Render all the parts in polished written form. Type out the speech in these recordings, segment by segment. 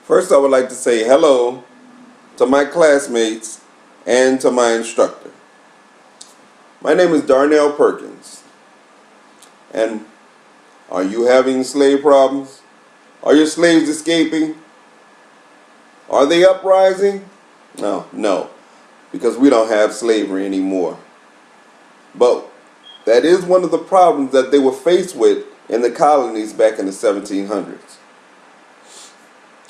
First, I would like to say hello to my classmates and to my instructor. My name is Darnell Perkins. And are you having slave problems? Are your slaves escaping? Are they uprising? No, because we don't have slavery anymore. But that is one of the problems that they were faced with in the colonies back in the 1700s.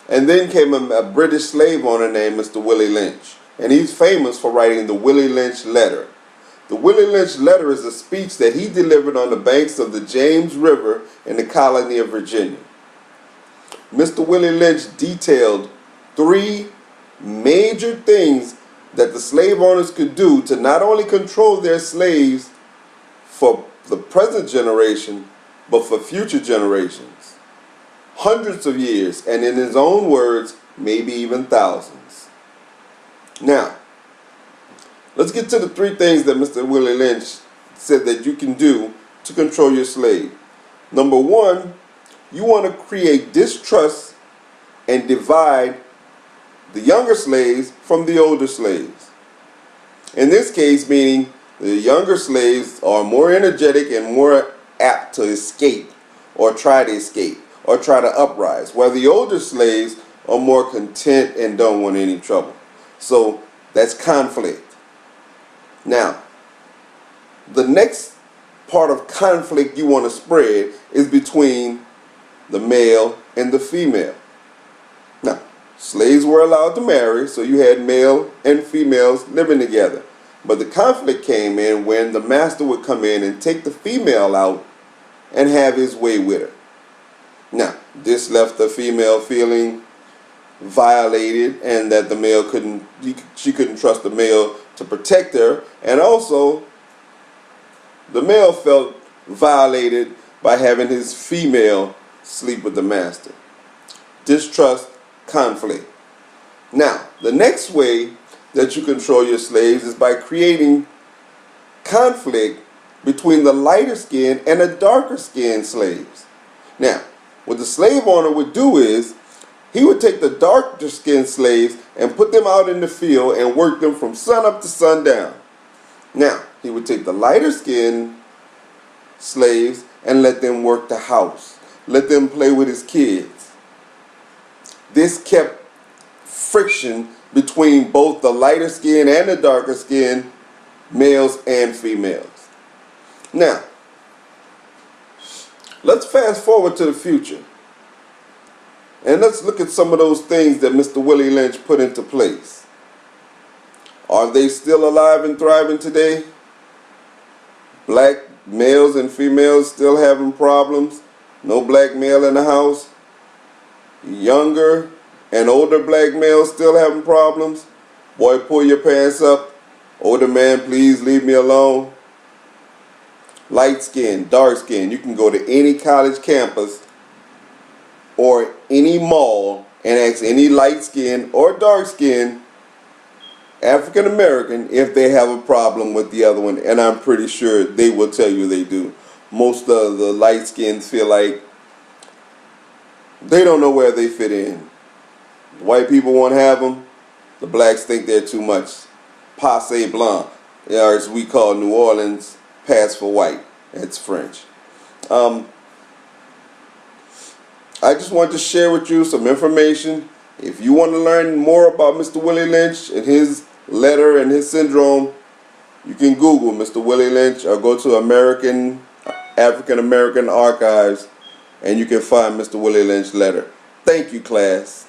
And then came a British slave owner named Mr. Willie Lynch. And he's famous for writing the Willie Lynch letter. The Willie Lynch letter is a speech that he delivered on the banks of the James River in the colony of Virginia. Mr. Willie Lynch detailed 3 major things that the slave owners could do to not only control their slaves for the present generation, but for future generations. Hundreds of years, and in his own words, maybe even thousands. Now, let's get to the 3 things that Mr. Willie Lynch said that you can do to control your slave. Number 1, you want to create distrust and divide the younger slaves from the older slaves. In this case, meaning the younger slaves are more energetic and more apt to escape or try to escape or try to uprise, while the older slaves are more content and don't want any trouble. So that's conflict. Now, the next part of conflict you want to spread is between the male and the female. Now, slaves were allowed to marry, so you had male and females living together. But the conflict came in when the master would come in and take the female out and have his way with her. Now, this left the female feeling violated, and that the male she couldn't trust the male to protect her, and also the male felt violated by having his female sleep with the master. Distrust, conflict. Now, the next way that you control your slaves is by creating conflict between the lighter skinned and the darker skinned slaves. Now, what the slave owner would do is he would take the darker skinned slaves and put them out in the field and work them from sun up to sundown. Now, he would take the lighter skinned slaves and let them work the house, let them play with his kids. This kept friction between both the lighter skinned and the darker skinned males and females. Now, let's fast forward to the future. And let's look at some of those things that Mr. Willie Lynch put into place. Are they still alive and thriving today? Black males and females still having problems? No black male in the house? Younger and older black males still having problems? Boy, pull your pants up. Older man, please leave me alone. Light skin, dark skin. You can go to any college campus or any mall and ask any light skin or dark skin African American if they have a problem with the other one, and I'm pretty sure they will tell you they do. Most of the light skins feel like they don't know where they fit in. White people won't have them. The blacks think they're too much. Passé blanc, or as we call New Orleans, pass for white. That's French. I just want to share with you some information. If you want to learn more about Mr. Willie Lynch and his letter and his syndrome, you can Google Mr. Willie Lynch or go to African American Archives and you can find Mr. Willie Lynch letter. Thank you, class.